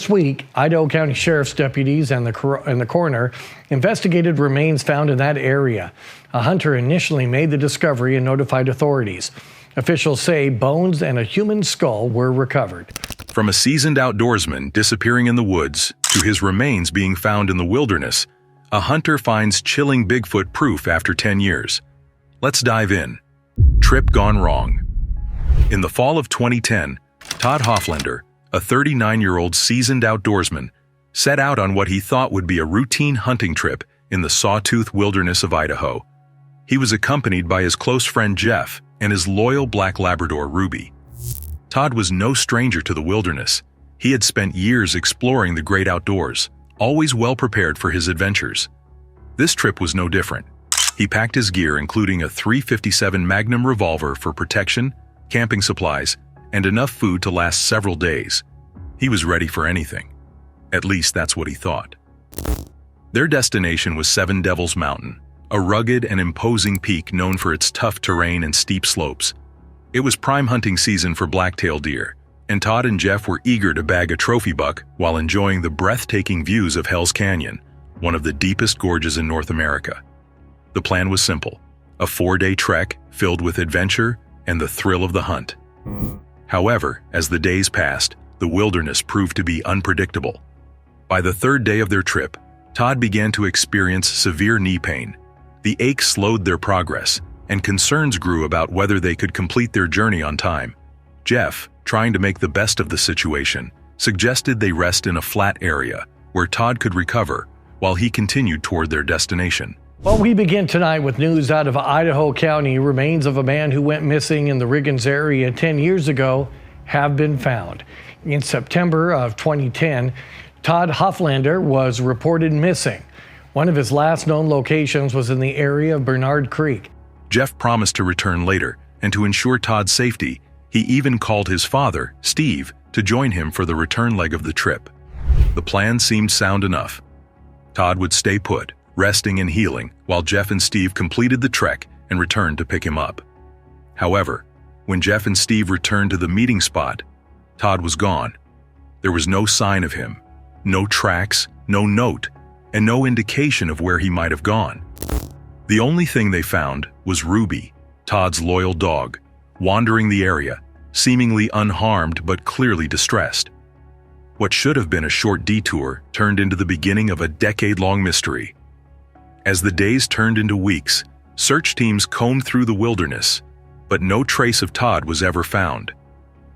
This week, Idaho County Sheriff's deputies and the coroner investigated remains found in that area. A hunter initially made the discovery and notified authorities. Officials say bones and a human skull were recovered. From a seasoned outdoorsman disappearing in the woods to his remains being found in the wilderness, a hunter finds chilling Bigfoot proof after 10 years. Let's dive in. Trip gone wrong. In the fall of 2010, Todd Hofflander, a 39-year-old seasoned outdoorsman, set out on what he thought would be a routine hunting trip in the Sawtooth wilderness of Idaho. He was accompanied by his close friend Jeff and his loyal black Labrador Ruby. Todd was no stranger to the wilderness. He had spent years exploring the great outdoors, always well prepared for his adventures. This trip was no different. He packed his gear, including a .357 Magnum revolver for protection, camping supplies, and enough food to last several days. He was ready for anything. At least that's what he thought. Their destination was Seven Devils Mountain, a rugged and imposing peak known for its tough terrain and steep slopes. It was prime hunting season for black-tailed deer, and Todd and Jeff were eager to bag a trophy buck while enjoying the breathtaking views of Hell's Canyon, one of the deepest gorges in North America. The plan was simple: a 4-day trek filled with adventure and the thrill of the hunt. However, as the days passed, the wilderness proved to be unpredictable. By the 3rd day of their trip, Todd began to experience severe knee pain. The ache slowed their progress, and concerns grew about whether they could complete their journey on time. Jeff, trying to make the best of the situation, suggested they rest in a flat area where Todd could recover while he continued toward their destination. Well, we begin tonight with news out of Idaho County. Remains of a man who went missing in the Riggins area 10 years ago have been found. In September of 2010, Todd Hofflander was reported missing. One of his last known locations was in the area of Bernard Creek. Jeff promised to return later, and to ensure Todd's safety, he even called his father, Steve, to join him for the return leg of the trip. The plan seemed sound enough. Todd would stay put, resting and healing, while Jeff and Steve completed the trek and returned to pick him up. However, when Jeff and Steve returned to the meeting spot, Todd was gone. There was no sign of him, no tracks, no note, and no indication of where he might have gone. The only thing they found was Ruby, Todd's loyal dog, wandering the area, seemingly unharmed but clearly distressed. What should have been a short detour turned into the beginning of a decade-long mystery. As the days turned into weeks, search teams combed through the wilderness, but no trace of Todd was ever found.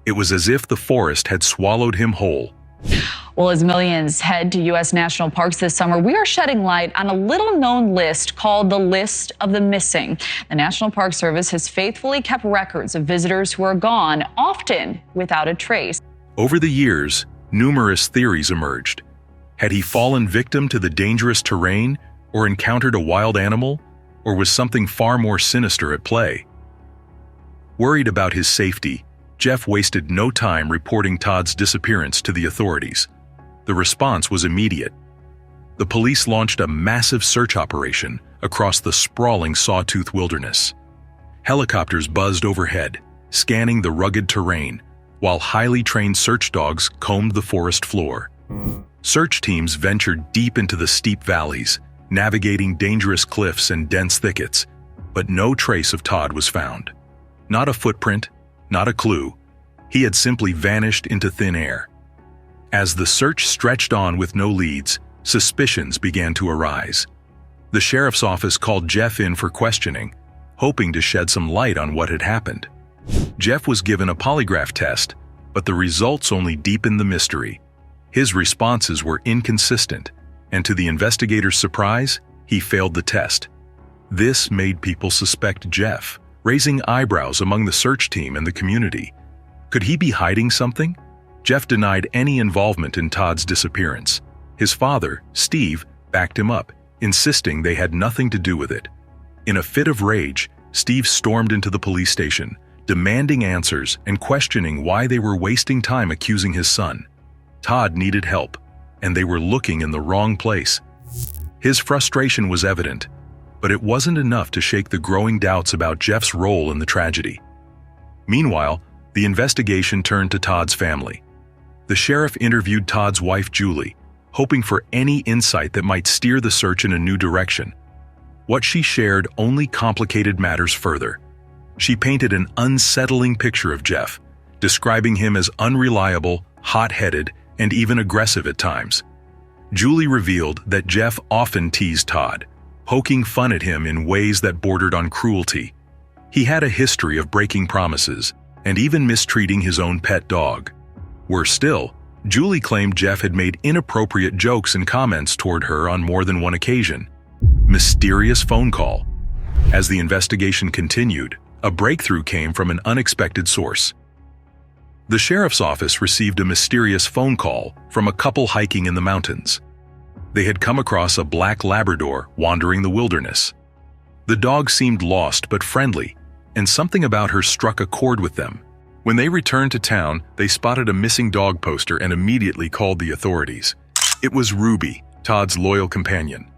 It was as if the forest had swallowed him whole. Well, as millions head to U.S. national parks this summer, we are shedding light on a little-known list called the List of the Missing. The National Park Service has faithfully kept records of visitors who are gone, often without a trace. Over the years, numerous theories emerged. Had he fallen victim to the dangerous terrain, or encountered a wild animal, or was something far more sinister at play? Worried about his safety, Jeff wasted no time reporting Todd's disappearance to the authorities. The response was immediate. The police launched a massive search operation across the sprawling Sawtooth wilderness. Helicopters buzzed overhead, scanning the rugged terrain, while highly trained search dogs combed the forest floor. Search teams ventured deep into the steep valleys, navigating dangerous cliffs and dense thickets, but no trace of Todd was found. Not a footprint, not a clue. He had simply vanished into thin air. As the search stretched on with no leads, suspicions began to arise. The sheriff's office called Jeff in for questioning, hoping to shed some light on what had happened. Jeff was given a polygraph test, but the results only deepened the mystery. His responses were inconsistent, and to the investigators' surprise, he failed the test. This made people suspect Jeff, raising eyebrows among the search team and the community. Could he be hiding something? Jeff denied any involvement in Todd's disappearance. His father, Steve, backed him up, insisting they had nothing to do with it. In a fit of rage, Steve stormed into the police station, demanding answers and questioning why they were wasting time accusing his son. Todd needed help, and they were looking in the wrong place. His frustration was evident, but it wasn't enough to shake the growing doubts about Jeff's role in the tragedy. Meanwhile, the investigation turned to Todd's family. The sheriff interviewed Todd's wife, Julie, hoping for any insight that might steer the search in a new direction. What she shared only complicated matters further. She painted an unsettling picture of Jeff, describing him as unreliable, hot-headed, and even aggressive at times. Julie revealed that Jeff often teased Todd, poking fun at him in ways that bordered on cruelty. He had a history of breaking promises and even mistreating his own pet dog. Worse still, Julie claimed Jeff had made inappropriate jokes and comments toward her on more than one occasion. Mysterious phone call. As the investigation continued, a breakthrough came from an unexpected source. The sheriff's office received a mysterious phone call from a couple hiking in the mountains. They had come across a black Labrador wandering the wilderness. The dog seemed lost but friendly, and something about her struck a chord with them. When they returned to town, they spotted a missing dog poster and immediately called the authorities. It was Ruby, Todd's loyal companion.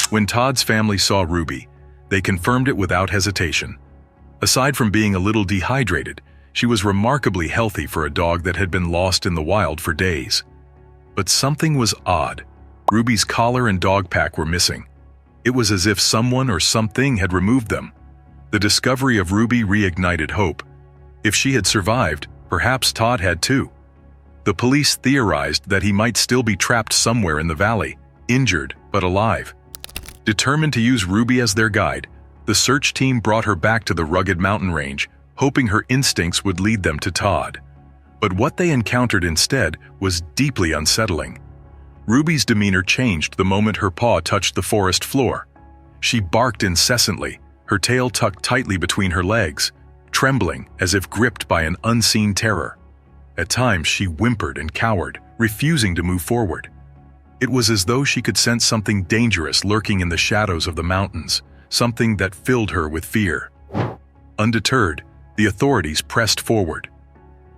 When Todd's family saw Ruby, they confirmed it without hesitation. Aside from being a little dehydrated, she was remarkably healthy for a dog that had been lost in the wild for days. But something was odd. Ruby's collar and dog pack were missing. It was as if someone or something had removed them. The discovery of Ruby reignited hope. If she had survived, perhaps Todd had too. The police theorized that he might still be trapped somewhere in the valley, injured but alive. Determined to use Ruby as their guide, the search team brought her back to the rugged mountain range, hoping her instincts would lead them to Todd. But what they encountered instead was deeply unsettling. Ruby's demeanor changed the moment her paw touched the forest floor. She barked incessantly, her tail tucked tightly between her legs, trembling as if gripped by an unseen terror. At times she whimpered and cowered, refusing to move forward. It was as though she could sense something dangerous lurking in the shadows of the mountains, something that filled her with fear. Undeterred, the authorities pressed forward.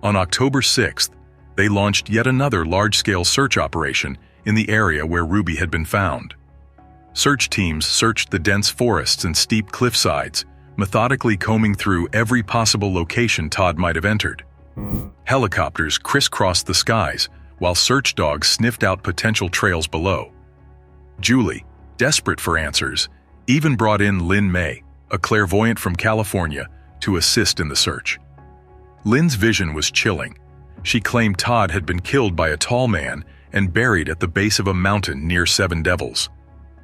On October 6th, they launched yet another large-scale search operation in the area where Ruby had been found. Search teams searched the dense forests and steep cliffsides, methodically combing through every possible location Todd might have entered. Helicopters crisscrossed the skies, while search dogs sniffed out potential trails below. Julie, desperate for answers, even brought in Lynn May, a clairvoyant from California, to assist in the search. Lynn's vision was chilling. She claimed Todd had been killed by a tall man and buried at the base of a mountain near Seven Devils.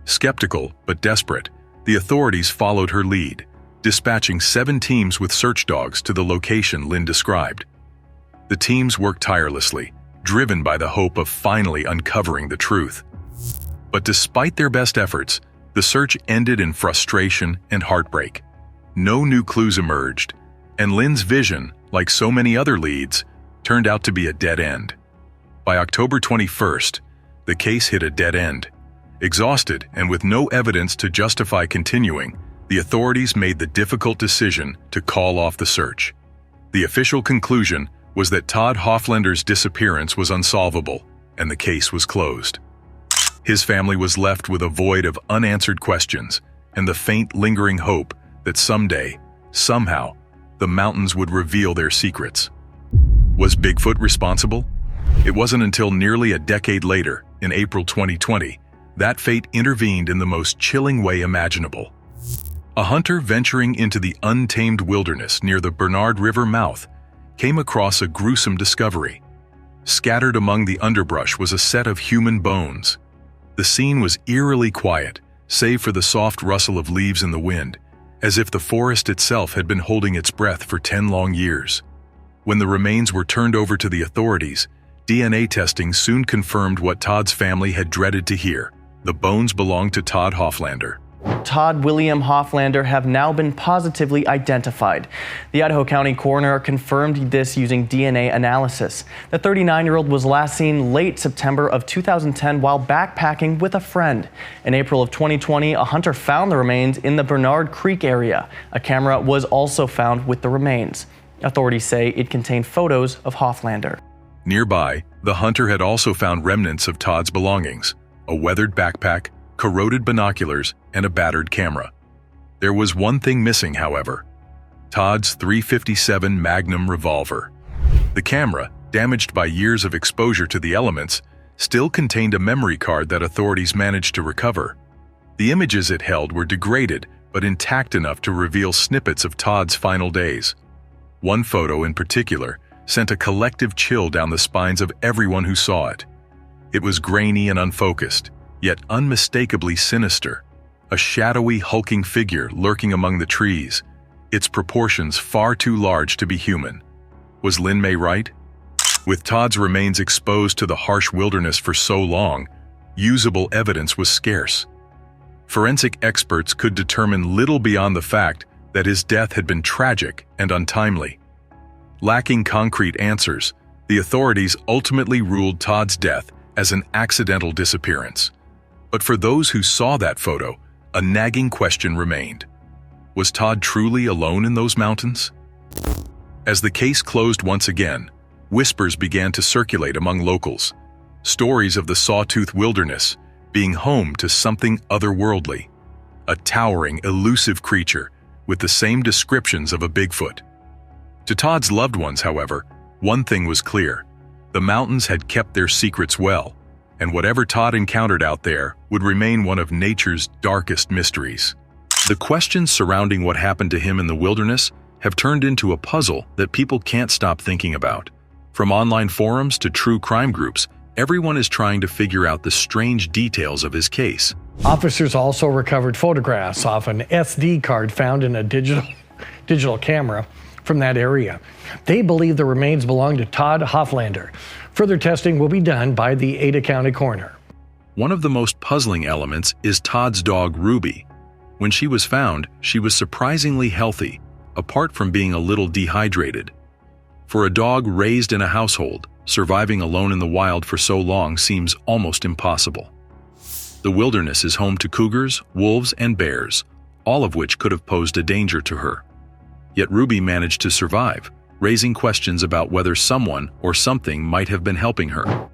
Skeptical but desperate, the authorities followed her lead, dispatching 7 teams with search dogs to the location Lynn described. The teams worked tirelessly, driven by the hope of finally uncovering the truth. But despite their best efforts, the search ended in frustration and heartbreak. No new clues emerged, and Lynn's vision, like so many other leads, turned out to be a dead end. By October 21st, the case hit a dead end. Exhausted and with no evidence to justify continuing, the authorities made the difficult decision to call off the search. The official conclusion was that Todd Hofflander's disappearance was unsolvable, and the case was closed. His family was left with a void of unanswered questions and the faint lingering hope that someday, somehow, the mountains would reveal their secrets. Was Bigfoot responsible? It wasn't until nearly a decade later, in April 2020, that fate intervened in the most chilling way imaginable. A hunter venturing into the untamed wilderness near the Bernard River mouth came across a gruesome discovery. Scattered among the underbrush was a set of human bones. The scene was eerily quiet, save for the soft rustle of leaves in the wind, as if the forest itself had been holding its breath for 10 long years. When the remains were turned over to the authorities, DNA testing soon confirmed what Todd's family had dreaded to hear. The bones belonged to Todd Hofflander. Todd William Hofflander have now been positively identified. The Idaho County coroner confirmed this using DNA analysis. The 39-year-old was last seen late September of 2010 while backpacking with a friend. In April of 2020, a hunter found the remains in the Bernard Creek area. A camera was also found with the remains. Authorities say it contained photos of Hofflander. Nearby, the hunter had also found remnants of Todd's belongings: a weathered backpack, corroded binoculars, and a battered camera. There was one thing missing, however: Todd's .357 Magnum revolver. The camera, damaged by years of exposure to the elements, still contained a memory card that authorities managed to recover. The images it held were degraded but intact enough to reveal snippets of Todd's final days. One photo in particular sent a collective chill down the spines of everyone who saw it. It was grainy and unfocused, yet unmistakably sinister, a shadowy, hulking figure lurking among the trees, its proportions far too large to be human. Was Lin May right? With Todd's remains exposed to the harsh wilderness for so long, usable evidence was scarce. Forensic experts could determine little beyond the fact that his death had been tragic and untimely. Lacking concrete answers, the authorities ultimately ruled Todd's death as an accidental disappearance. But for those who saw that photo, a nagging question remained. Was Todd truly alone in those mountains? As the case closed once again, whispers began to circulate among locals. Stories of the Sawtooth wilderness being home to something otherworldly, a towering, elusive creature with the same descriptions of a Bigfoot. To Todd's loved ones, however, one thing was clear. The mountains had kept their secrets well, and whatever Todd encountered out there would remain one of nature's darkest mysteries. The questions surrounding what happened to him in the wilderness have turned into a puzzle that people can't stop thinking about. From online forums to true crime groups, everyone is trying to figure out the strange details of his case. Officers also recovered photographs off an SD card found in a digital camera from that area. They believe the remains belong to Todd Hofflander. Further testing will be done by the Ada County coroner. One of the most puzzling elements is Todd's dog, Ruby. When she was found, she was surprisingly healthy, apart from being a little dehydrated. For a dog raised in a household, surviving alone in the wild for so long seems almost impossible. The wilderness is home to cougars, wolves, and bears, all of which could have posed a danger to her. Yet Ruby managed to survive, raising questions about whether someone or something might have been helping her.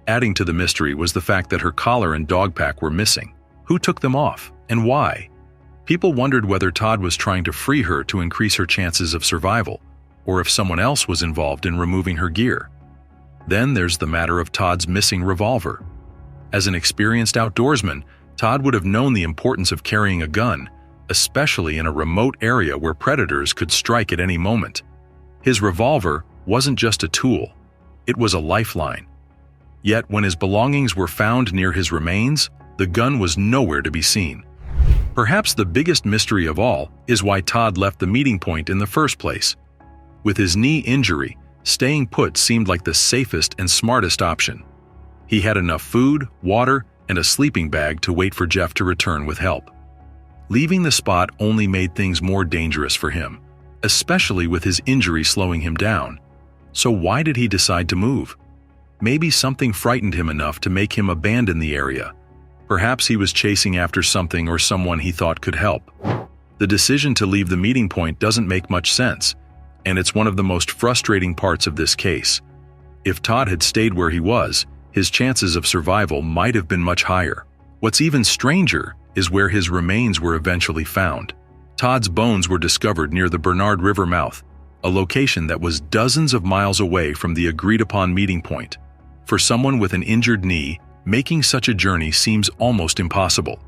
Adding to the mystery was the fact that her collar and dog pack were missing. Who took them off, and why? People wondered whether Todd was trying to free her to increase her chances of survival, or if someone else was involved in removing her gear. Then there's the matter of Todd's missing revolver. As an experienced outdoorsman, Todd would have known the importance of carrying a gun, especially in a remote area where predators could strike at any moment. His revolver wasn't just a tool, it was a lifeline. Yet when his belongings were found near his remains, the gun was nowhere to be seen. Perhaps the biggest mystery of all is why Todd left the meeting point in the first place. With his knee injury, staying put seemed like the safest and smartest option. He had enough food, water, and a sleeping bag to wait for Jeff to return with help. Leaving the spot only made things more dangerous for him, especially with his injury slowing him down. So why did he decide to move? Maybe something frightened him enough to make him abandon the area. Perhaps he was chasing after something or someone he thought could help. The decision to leave the meeting point doesn't make much sense, and it's one of the most frustrating parts of this case. If Todd had stayed where he was, his chances of survival might have been much higher. What's even stranger is where his remains were eventually found. Todd's bones were discovered near the Bernard River mouth, a location that was dozens of miles away from the agreed-upon meeting point. For someone with an injured knee, making such a journey seems almost impossible.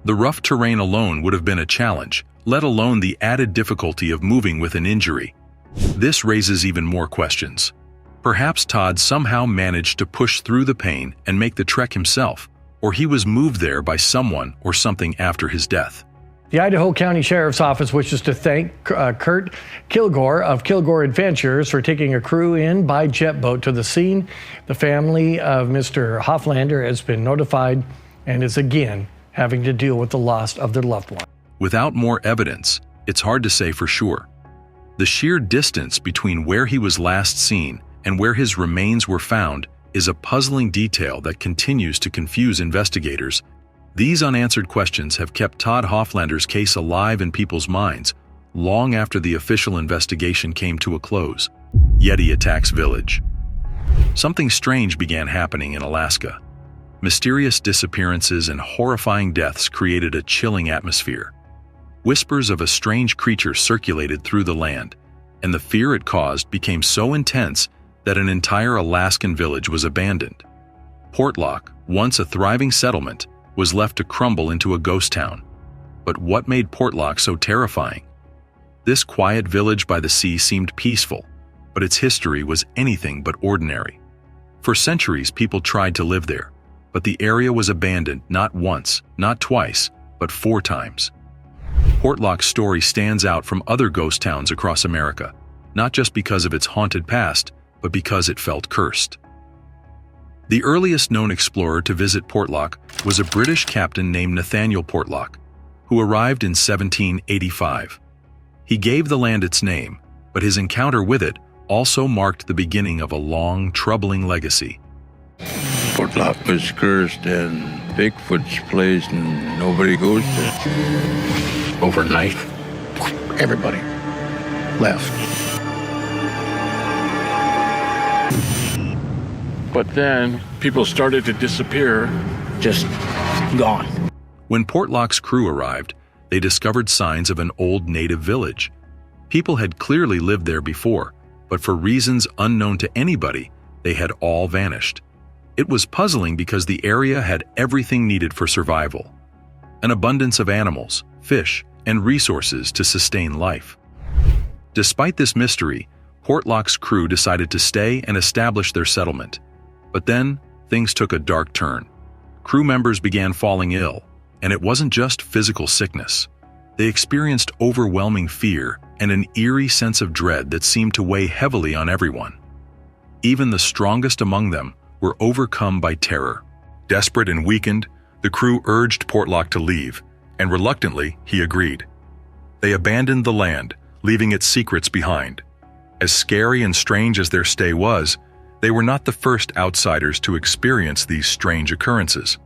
The rough terrain alone would have been a challenge, let alone the added difficulty of moving with an injury. This raises even more questions. Perhaps Todd somehow managed to push through the pain and make the trek himself, or he was moved there by someone or something after his death. The Idaho County Sheriff's Office wishes to thank Kurt Kilgore of Kilgore Adventures for taking a crew in by jet boat to the scene. The family of Mr. Hofflander has been notified and is again having to deal with the loss of their loved one. Without more evidence, it's hard to say for sure. The sheer distance between where he was last seen and where his remains were found is a puzzling detail that continues to confuse investigators. These unanswered questions have kept Todd Hofflander's case alive in people's minds long after the official investigation came to a close. Yeti attacks village. Something strange began happening in Alaska. Mysterious disappearances and horrifying deaths created a chilling atmosphere. Whispers of a strange creature circulated through the land, and the fear it caused became so intense that an entire Alaskan village was abandoned. Portlock, once a thriving settlement, was left to crumble into a ghost town. But what made Portlock so terrifying? This quiet village by the sea seemed peaceful, but its history was anything but ordinary. For centuries, people tried to live there, but the area was abandoned not once, not twice, but 4 times. Portlock's story stands out from other ghost towns across America, not just because of its haunted past, but because it felt cursed. The earliest known explorer to visit Portlock was a British captain named Nathaniel Portlock, who arrived in 1785. He gave the land its name, but his encounter with it also marked the beginning of a long, troubling legacy. Portlock was cursed and Bigfoot's place and nobody goes there. Overnight, everybody left. But then people started to disappear. Just gone. When Portlock's crew arrived, they discovered signs of an old native village. People had clearly lived there before, but for reasons unknown to anybody, they had all vanished. It was puzzling because the area had everything needed for survival: an abundance of animals, fish, and resources to sustain life. Despite this mystery, Portlock's crew decided to stay and establish their settlement. But then, things took a dark turn. Crew members began falling ill, and it wasn't just physical sickness. They experienced overwhelming fear and an eerie sense of dread that seemed to weigh heavily on everyone. Even the strongest among them were overcome by terror. Desperate and weakened, the crew urged Portlock to leave, and reluctantly, he agreed. They abandoned the land, leaving its secrets behind. As scary and strange as their stay was, they were not the first outsiders to experience these strange occurrences.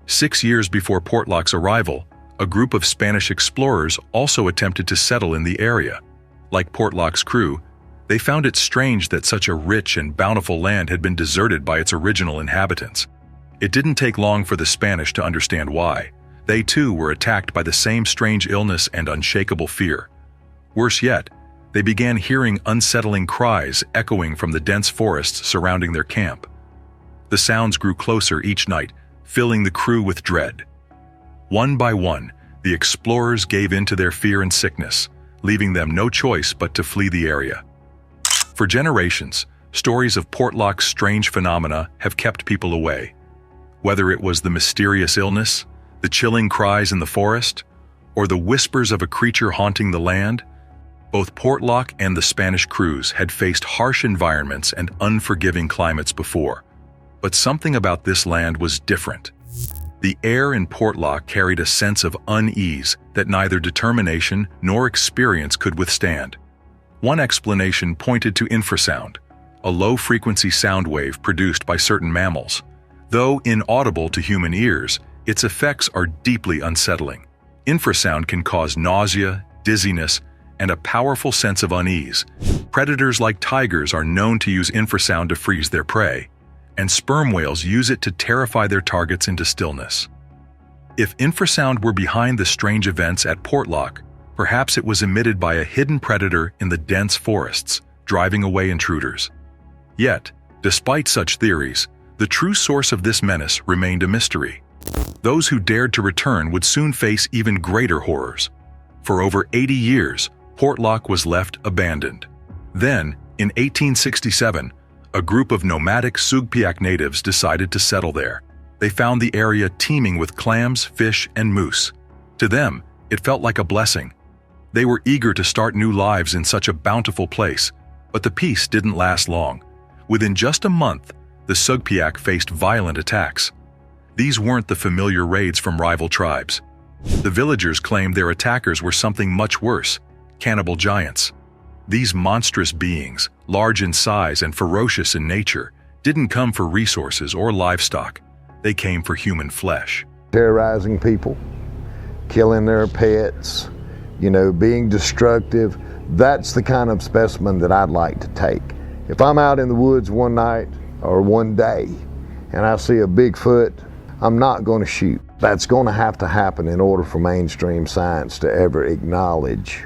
6 years before Portlock's arrival, a group of Spanish explorers also attempted to settle in the area. Like Portlock's crew, they found it strange that such a rich and bountiful land had been deserted by its original inhabitants. It didn't take long for the Spanish to understand why. They too were attacked by the same strange illness and unshakable fear. Worse yet, they began hearing unsettling cries echoing from the dense forests surrounding their camp. The sounds grew closer each night, filling the crew with dread. One by one, the explorers gave in to their fear and sickness, leaving them no choice but to flee the area. For generations, stories of Portlock's strange phenomena have kept people away. Whether it was the mysterious illness, the chilling cries in the forest, or the whispers of a creature haunting the land, both Portlock and the Spanish crews had faced harsh environments and unforgiving climates before. But something about this land was different. The air in Portlock carried a sense of unease that neither determination nor experience could withstand. One explanation pointed to infrasound, a low-frequency sound wave produced by certain mammals. Though inaudible to human ears, its effects are deeply unsettling. Infrasound can cause nausea, dizziness, and a powerful sense of unease. Predators like tigers are known to use infrasound to freeze their prey, and sperm whales use it to terrify their targets into stillness. If infrasound were behind the strange events at Portlock, perhaps it was emitted by a hidden predator in the dense forests, driving away intruders. Yet, despite such theories, the true source of this menace remained a mystery. Those who dared to return would soon face even greater horrors. For over 80 years, Portlock was left abandoned. Then, in 1867, a group of nomadic Sugpiaq natives decided to settle there. They found the area teeming with clams, fish, and moose. To them, it felt like a blessing. They were eager to start new lives in such a bountiful place, but the peace didn't last long. Within just a month, the Sugpiaq faced violent attacks. These weren't the familiar raids from rival tribes. The villagers claimed their attackers were something much worse: cannibal giants. These monstrous beings, large in size and ferocious in nature, didn't come for resources or livestock. They came for human flesh. Terrorizing people, killing their pets, being destructive. That's the kind of specimen that I'd like to take. If I'm out in the woods one night or one day and I see a Bigfoot, I'm not going to shoot. That's going to have to happen in order for mainstream science to ever acknowledge.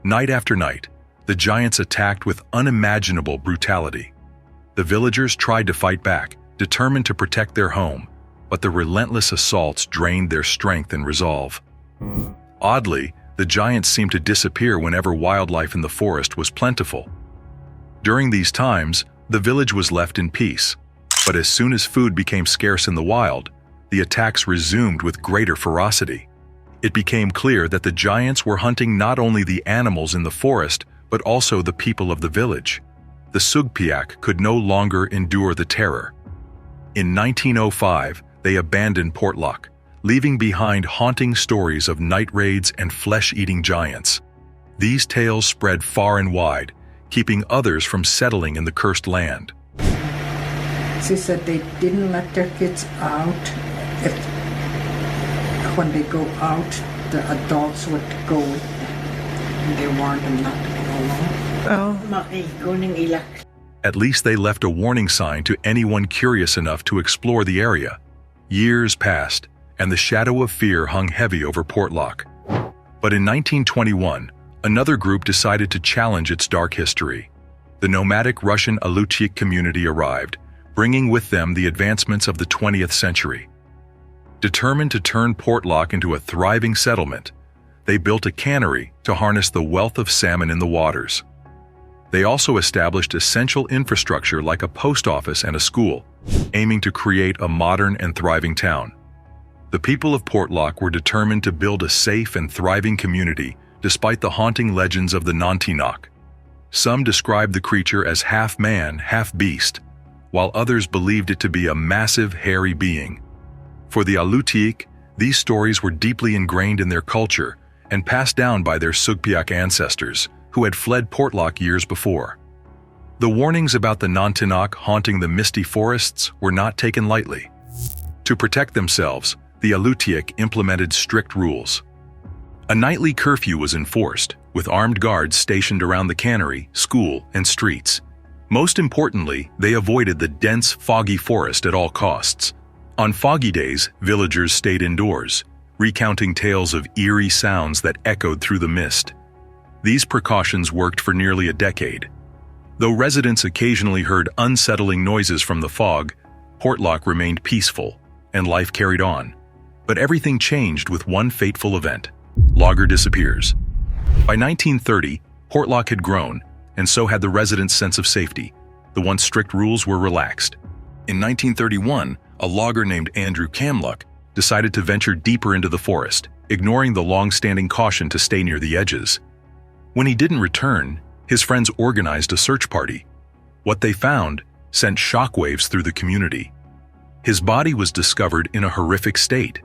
Night after night, the giants attacked with unimaginable brutality. The villagers tried to fight back, determined to protect their home, but the relentless assaults drained their strength and resolve. Oddly, the giants seemed to disappear whenever wildlife in the forest was plentiful. During these times, the village was left in peace, but as soon as food became scarce in the wild, the attacks resumed with greater ferocity. It became clear that the giants were hunting not only the animals in the forest, but also the people of the village. The Sugpiaq could no longer endure the terror. In 1905, they abandoned Portlock, leaving behind haunting stories of night raids and flesh-eating giants. These tales spread far and wide, keeping others from settling in the cursed land. She said they didn't let their kids out. When they go out, the adults would go with them. And they warned them not to go alone. At least they left a warning sign to anyone curious enough to explore the area. Years passed, and the shadow of fear hung heavy over Portlock. But in 1921, another group decided to challenge its dark history. The nomadic Russian Alutiiq community arrived, bringing with them the advancements of the 20th century. Determined to turn Portlock into a thriving settlement, they built a cannery to harness the wealth of salmon in the waters. They also established essential infrastructure like a post office and a school, aiming to create a modern and thriving town. The people of Portlock were determined to build a safe and thriving community despite the haunting legends of the Nantinaq. Some described the creature as half man, half beast, while others believed it to be a massive, hairy being. For the Alutiiq, these stories were deeply ingrained in their culture and passed down by their Sugpiaq ancestors, who had fled Portlock years before. The warnings about the Nantinaq haunting the misty forests were not taken lightly. To protect themselves, the Alutiiq implemented strict rules. A nightly curfew was enforced, with armed guards stationed around the cannery, school, and streets. Most importantly, they avoided the dense, foggy forest at all costs. On foggy days, villagers stayed indoors, recounting tales of eerie sounds that echoed through the mist. These precautions worked for nearly a decade. Though residents occasionally heard unsettling noises from the fog, Portlock remained peaceful, and life carried on. But everything changed with one fateful event. Logger disappears. By 1930, Portlock had grown, and so had the residents' sense of safety. The once strict rules were relaxed. In 1931, a logger named Andrew Kamluck decided to venture deeper into the forest, ignoring the long-standing caution to stay near the edges. When he didn't return, his friends organized a search party. What they found sent shockwaves through the community. His body was discovered in a horrific state.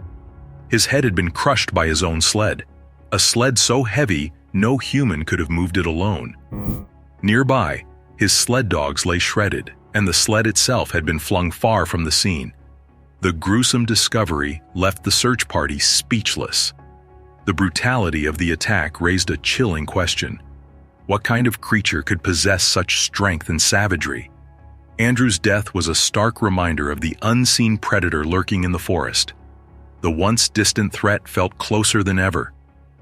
His head had been crushed by his own sled, a sled so heavy no human could have moved it alone. Nearby, his sled dogs lay shredded, and the sled itself had been flung far from the scene. The gruesome discovery left the search party speechless. The brutality of the attack raised a chilling question. What kind of creature could possess such strength and savagery? Andrew's death was a stark reminder of the unseen predator lurking in the forest. The once distant threat felt closer than ever.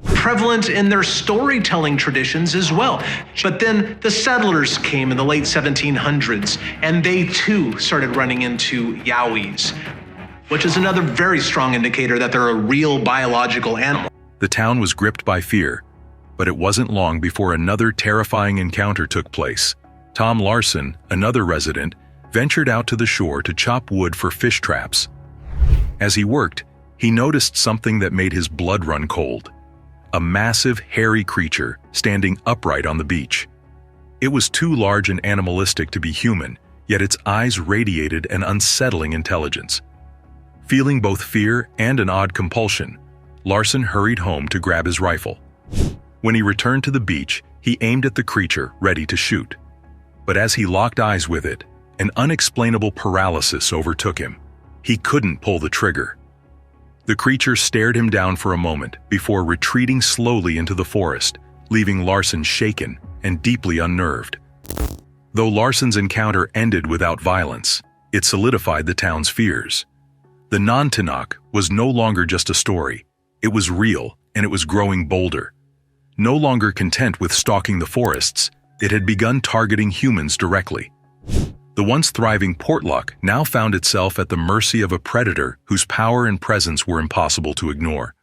Prevalent in their storytelling traditions as well. But then the settlers came in the late 1700s, and they too started running into yowies, which is another very strong indicator that they're a real biological animal. The town was gripped by fear, but it wasn't long before another terrifying encounter took place. Tom Larson, another resident, ventured out to the shore to chop wood for fish traps. As he worked, he noticed something that made his blood run cold. A massive, hairy creature standing upright on the beach. It was too large and animalistic to be human, yet its eyes radiated an unsettling intelligence. Feeling both fear and an odd compulsion, Larson hurried home to grab his rifle. When he returned to the beach, he aimed at the creature, ready to shoot. But as he locked eyes with it, an unexplainable paralysis overtook him. He couldn't pull the trigger. The creature stared him down for a moment before retreating slowly into the forest, leaving Larson shaken and deeply unnerved. Though Larson's encounter ended without violence, it solidified the town's fears. The Nantinaq was no longer just a story. It was real, and it was growing bolder. No longer content with stalking the forests, it had begun targeting humans directly. The The once thriving Portlock now found itself at the mercy of a predator whose power and presence were impossible to ignore.